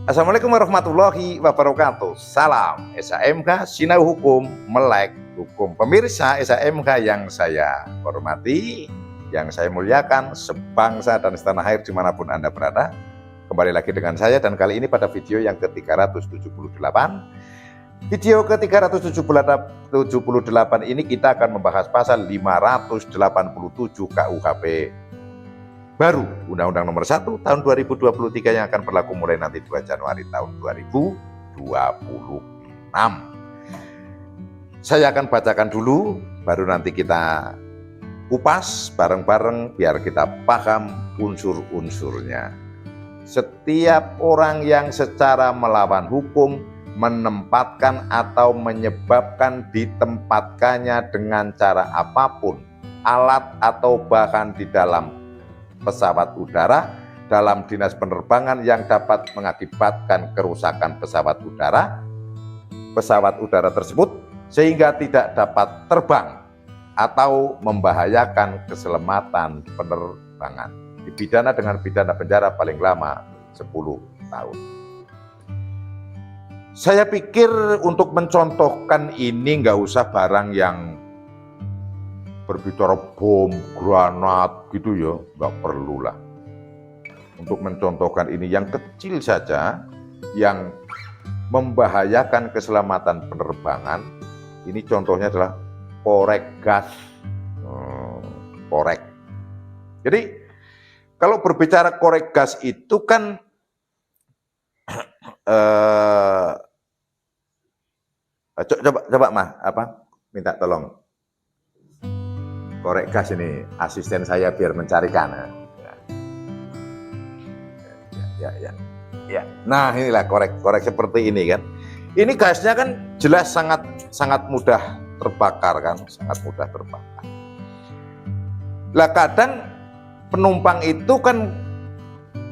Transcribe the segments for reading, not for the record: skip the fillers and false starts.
Assalamualaikum warahmatullahi wabarakatuh. Salam SHMK Sinau Hukum Melek Hukum. Pemirsa SHMK yang saya hormati, yang saya muliakan, sebangsa dan setanah air dimanapun Anda berada. Kembali lagi dengan saya, dan kali ini pada video yang ke-378. Video ke-378 ini kita akan membahas pasal 587 KUHP baru, Undang-Undang Nomor 1 Tahun 2023 yang akan berlaku mulai nanti 2 Januari tahun 2026. Saya akan bacakan dulu, baru nanti kita kupas bareng-bareng biar kita paham unsur-unsurnya. Setiap orang yang secara melawan hukum menempatkan atau menyebabkan ditempatkannya dengan cara apapun alat atau bahan di dalam pesawat udara, dalam dinas penerbangan yang dapat mengakibatkan kerusakan pesawat udara tersebut sehingga tidak dapat terbang atau membahayakan keselamatan penerbangan, dipidana dengan pidana penjara paling lama 10 tahun. Saya pikir untuk mencontohkan ini nggak usah barang yang berbicara bom, granat gitu ya, nggak perlulah. Untuk mencontohkan ini yang kecil saja, yang membahayakan keselamatan penerbangan, ini contohnya adalah korek gas. Korek. Jadi kalau berbicara korek gas itu kan coba mah minta tolong korek gas ini, asisten saya biar mencarikan. Ya. Nah inilah korek seperti ini kan. Ini gasnya kan jelas sangat mudah terbakar kan, sangat mudah terbakar. Lah kadang penumpang itu kan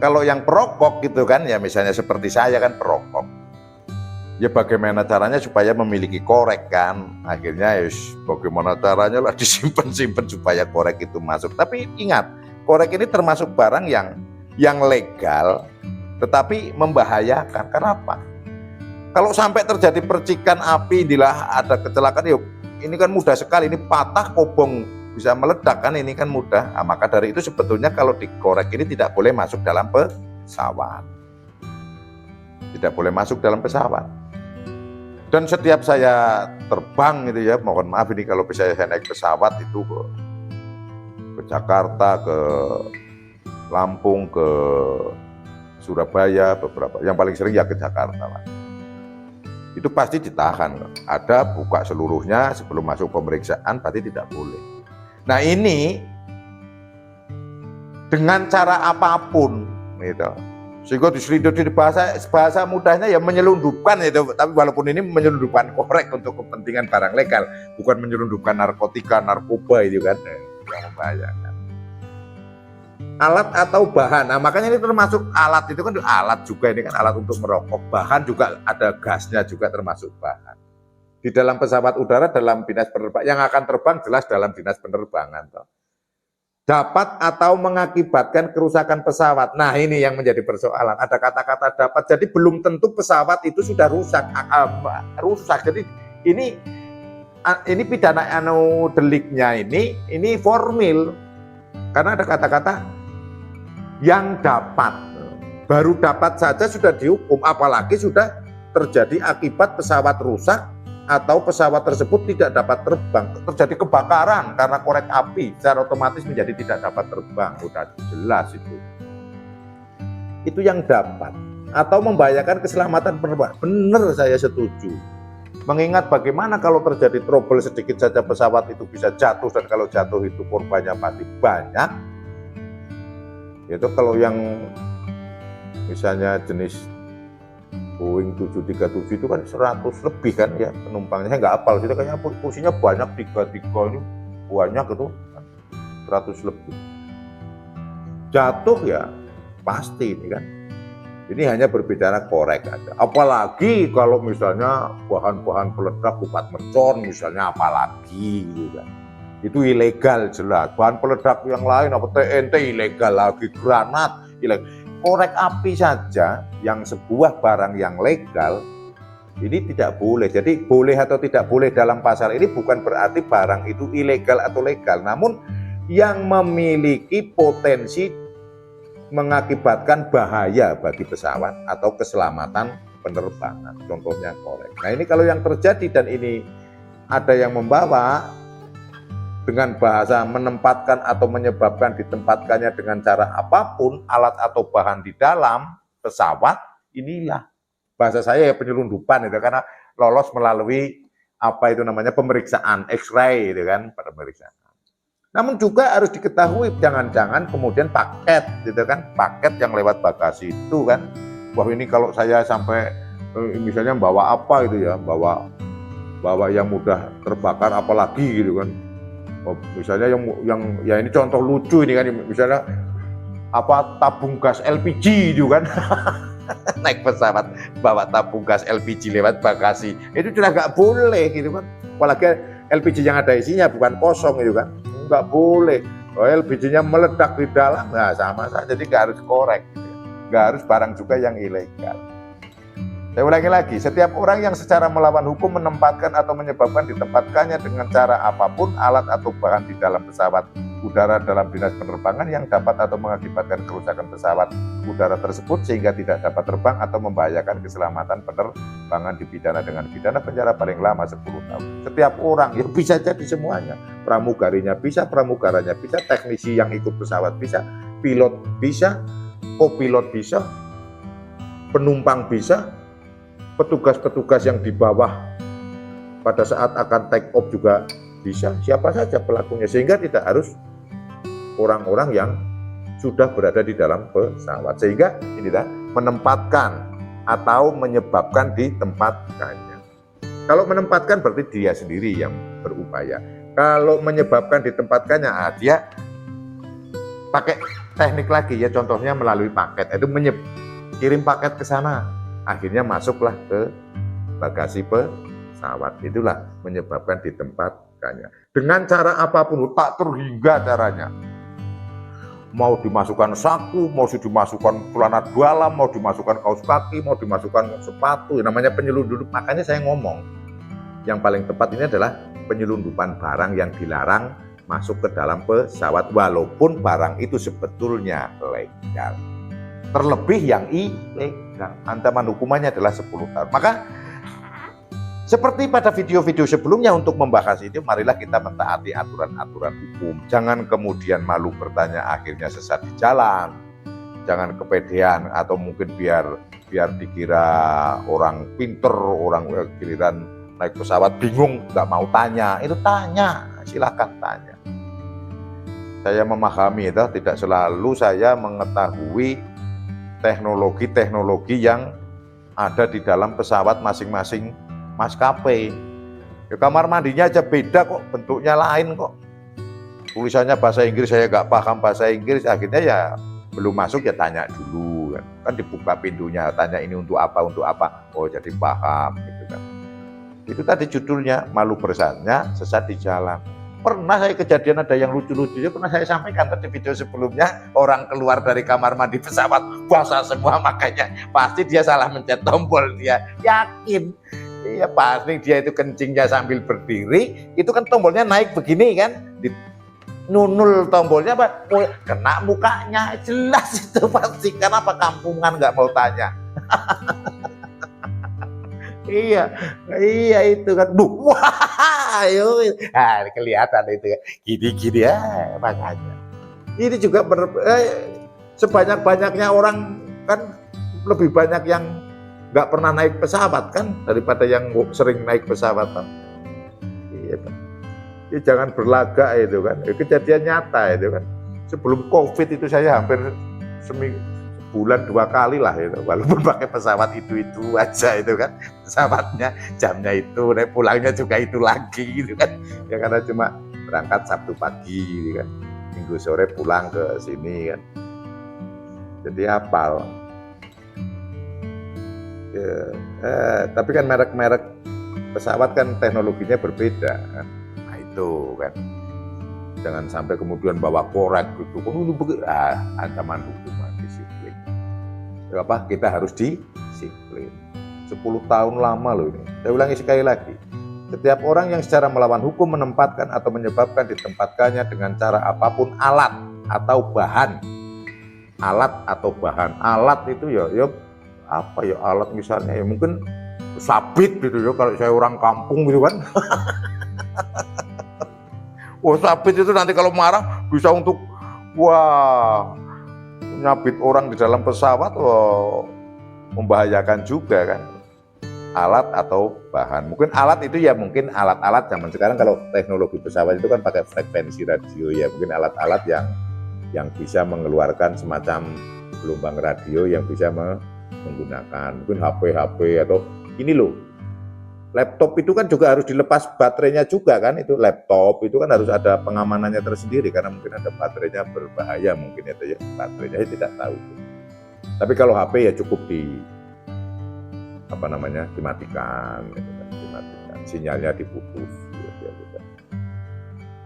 kalau yang perokok gitu kan, ya misalnya seperti saya kan perokok. Ya bagaimana caranya supaya memiliki korek kan, akhirnya ya bagaimana caranya lah disimpan supaya korek itu masuk. Tapi ingat, korek ini termasuk barang yang legal tetapi membahayakan. Kenapa? Kalau sampai terjadi percikan api, inilah ada kecelakaan, yuk ini kan mudah sekali, ini patah kobong bisa meledak kan, ini kan mudah. Nah, maka dari itu sebetulnya kalau dikorek ini tidak boleh masuk dalam pesawat. Tidak boleh masuk dalam pesawat. Dan setiap saya terbang gitu ya, mohon maaf ini kalau bisa saya naik pesawat itu ke Jakarta, ke Lampung, ke Surabaya, beberapa yang paling sering ya ke Jakarta Pak. Itu pasti ditahan, ada buka seluruhnya sebelum masuk pemeriksaan, berarti tidak boleh. Nah ini dengan cara apapun gitu, sehingga diselidikin, bahasa mudahnya ya menyelundupkan itu. Tapi walaupun ini menyelundupkan korek untuk kepentingan barang legal, bukan menyelundupkan narkotika, narkoba itu kan yang membahayakan. Alat atau bahan, nah makanya ini termasuk alat, itu kan alat juga, ini kan alat untuk merokok. Bahan juga ada gasnya juga termasuk bahan. Di dalam pesawat udara, dalam dinas penerbangan, yang akan terbang jelas dalam dinas penerbangan toh. Dapat atau mengakibatkan kerusakan pesawat. Nah ini yang menjadi persoalan, ada kata-kata dapat, jadi belum tentu pesawat itu sudah rusak. Jadi ini pidana deliknya ini formil, karena ada kata-kata yang dapat, baru dapat saja sudah dihukum, apalagi sudah terjadi akibat pesawat rusak atau pesawat tersebut tidak dapat terbang, terjadi kebakaran karena korek api, secara otomatis menjadi tidak dapat terbang. Sudah jelas itu yang dapat, atau membahayakan keselamatan penerbangan. Benar, saya setuju. Mengingat bagaimana kalau terjadi trouble sedikit saja pesawat itu bisa jatuh, dan kalau jatuh itu korbannya pasti banyak. Itu kalau yang misalnya jenis Boeing 737 itu kan 100 lebih kan ya penumpangnya, saya nggak hafal, itu kayaknya kursinya banyak, 3 ini banyak itu 100 lebih. Jatuh ya pasti ini kan. Ini hanya berbicara korek aja. Apalagi kalau misalnya bahan-bahan peledak kupat mercon misalnya, apalagi gitu kan. Itu ilegal jelas. Bahan peledak yang lain apa TNT ilegal lagi, granat ilegal. korek api saja yang sebuah barang yang legal ini tidak boleh. Jadi boleh atau tidak boleh dalam pasal ini bukan berarti barang itu ilegal atau legal, namun yang memiliki potensi mengakibatkan bahaya bagi pesawat atau keselamatan penerbangan, contohnya korek. Nah ini kalau yang terjadi dan ini ada yang membawa dengan bahasa menempatkan atau menyebabkan ditempatkannya dengan cara apapun alat atau bahan di dalam pesawat, inilah bahasa saya ya penyelundupan itu, karena lolos melalui apa itu namanya pemeriksaan X-ray itu kan, pada pemeriksaan. Namun juga harus diketahui jangan-jangan kemudian paket gitu kan, paket yang lewat bagasi itu kan, bahwa ini kalau saya sampai misalnya bawa apa itu ya, bawa yang mudah terbakar apalagi gitu kan. Misalnya yang ya ini contoh lucu ini kan, misalnya apa tabung gas LPG itu kan. Naik pesawat bawa tabung gas LPG lewat bagasi, itu sudah nggak boleh gitu kan. Apalagi LPG yang ada isinya bukan kosong itu kan, nggak boleh. LPG-nya meledak di dalam, nah sama saja. Jadi nggak harus korek, gitu. Nggak harus barang juga yang ilegal. Saya ulangi lagi, setiap orang yang secara melawan hukum menempatkan atau menyebabkan ditempatkannya dengan cara apapun alat atau bahan di dalam pesawat udara dalam dinas penerbangan yang dapat atau mengakibatkan kerusakan pesawat udara tersebut sehingga tidak dapat terbang atau membahayakan keselamatan penerbangan dipidana dengan pidana penjara paling lama 10 tahun. Setiap orang, ya bisa jadi semuanya. Pramugarinya bisa, pramugaranya bisa, teknisi yang ikut pesawat bisa, pilot bisa, kopilot bisa, penumpang bisa, petugas-petugas yang di bawah pada saat akan take off juga bisa, siapa saja pelakunya, sehingga tidak harus orang-orang yang sudah berada di dalam pesawat, sehingga inilah menempatkan atau menyebabkan ditempatkannya. Kalau menempatkan berarti dia sendiri yang berupaya. Kalau menyebabkan ditempatkannya, dia pakai teknik lagi ya, contohnya melalui paket, itu kirim paket ke sana, akhirnya masuklah ke bagasi pesawat, itulah menyebabkan ditempatkannya. Dengan cara apapun, tak terhingga caranya. Mau dimasukkan saku, mau dimasukkan celana dalam, mau dimasukkan kaos kaki, mau dimasukkan sepatu, namanya penyelundup. Makanya saya ngomong, yang paling tepat ini adalah penyelundupan barang yang dilarang masuk ke dalam pesawat, walaupun barang itu sebetulnya legal. Terlebih yang ilegal, ancaman hukumannya adalah 10 tahun. Maka seperti pada video-video sebelumnya, untuk membahas ini marilah kita mentaati aturan-aturan hukum. Jangan kemudian malu bertanya akhirnya sesat di jalan. Jangan kepedean atau mungkin biar dikira orang pinter, orang giliran naik pesawat bingung nggak mau tanya. Itu tanya, silakan tanya. Saya memahami itu, tidak selalu saya mengetahui teknologi-teknologi yang ada di dalam pesawat masing-masing maskapai. Ya, kamar mandinya aja beda kok, bentuknya lain kok. Tulisannya bahasa Inggris, saya nggak paham bahasa Inggris, akhirnya ya belum masuk ya tanya dulu kan dibuka pintunya, tanya ini untuk apa, oh jadi paham gitu kan. Itu tadi judulnya, malu bersatnya sesat di jalan. Pernah saya kejadian ada yang lucu-lucunya, pernah saya sampaikan tadi video sebelumnya, orang keluar dari kamar mandi pesawat basah semua, makanya pasti dia salah mencet tombol, dia yakin. Iya pasti dia itu kencingnya sambil berdiri, itu kan tombolnya naik begini kan, nunul tombolnya apa, kena mukanya, jelas itu pasti. Kenapa kampungan nggak mau tanya? Iya itu kan, wah, kelihatan itu gini-gini ya, makanya. Ini juga sebanyak-banyaknya orang kan lebih banyak yang nggak pernah naik pesawat kan daripada yang sering naik pesawat kan. Iya, ya, jangan berlagak itu kan. Kejadian nyata itu kan. Sebelum COVID itu saya hampir sebulan 2 kali lah itu, walaupun pakai pesawat itu aja itu kan, pesawatnya jamnya itu, pulangnya juga itu lagi gitu kan. Ya karena cuma berangkat Sabtu pagi gitu kan, Minggu sore pulang ke sini kan. Jadi hafal. Tapi kan merek-merek pesawat kan teknologinya berbeda kan. Nah itu kan, jangan sampai kemudian bawa korek gitu, ancaman hukuman disiplin. kita harus disiplin. 10 tahun lama loh ini. Saya ulangi sekali lagi. Setiap orang yang secara melawan hukum menempatkan atau menyebabkan ditempatkannya dengan cara apapun alat atau bahan. Alat atau bahan. Alat itu ya apa ya alat misalnya ya mungkin sabit gitu ya kalau saya orang kampung gitu kan. Oh sabit itu nanti kalau marah bisa untuk nyabit orang di dalam pesawat, membahayakan juga kan. Alat atau bahan. Mungkin alat itu ya mungkin alat-alat zaman sekarang kalau teknologi pesawat itu kan pakai frekuensi radio ya. Mungkin alat-alat yang bisa mengeluarkan semacam gelombang radio yang bisa menggunakan. Mungkin HP atau ini loh. Laptop itu kan juga harus dilepas baterainya juga kan. Itu laptop itu kan harus ada pengamanannya tersendiri karena mungkin ada baterainya berbahaya mungkin itu ya. Baterainya saya tidak tahu. Tapi kalau HP ya cukup dimatikan, sinyalnya diputus.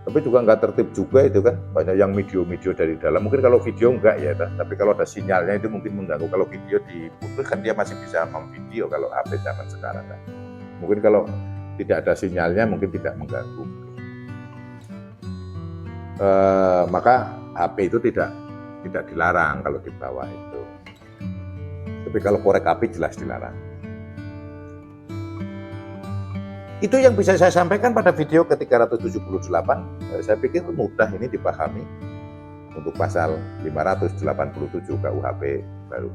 Tapi juga nggak tertib juga itu kan, banyak yang video dari dalam. Mungkin kalau video enggak ya, tapi kalau ada sinyalnya itu mungkin mengganggu. Kalau video diputus kan dia masih bisa memvideo kalau HP zaman sekarang kan. Mungkin kalau tidak ada sinyalnya mungkin tidak mengganggu. Maka HP itu tidak dilarang kalau dibawa itu. Tapi kalau korek api jelas dilarang. Itu yang bisa saya sampaikan pada video ke-378. Saya pikir mudah ini dipahami untuk pasal 587 KUHP baru.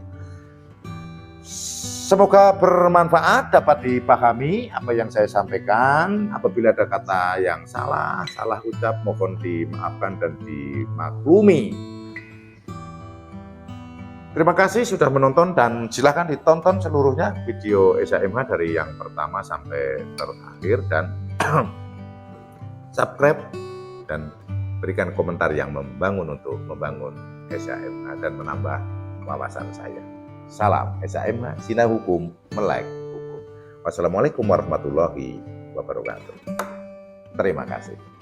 Semoga bermanfaat, dapat dipahami apa yang saya sampaikan. Apabila ada kata yang salah ucap, mohon dimaafkan dan dimaklumi. Terima kasih sudah menonton dan silakan ditonton seluruhnya video SHMH dari yang pertama sampai terakhir dan subscribe dan berikan komentar yang membangun untuk membangun SHMH dan menambah wawasan saya. Salam SHMH, Sinau Hukum, Melek Hukum. Wassalamualaikum warahmatullahi wabarakatuh. Terima kasih.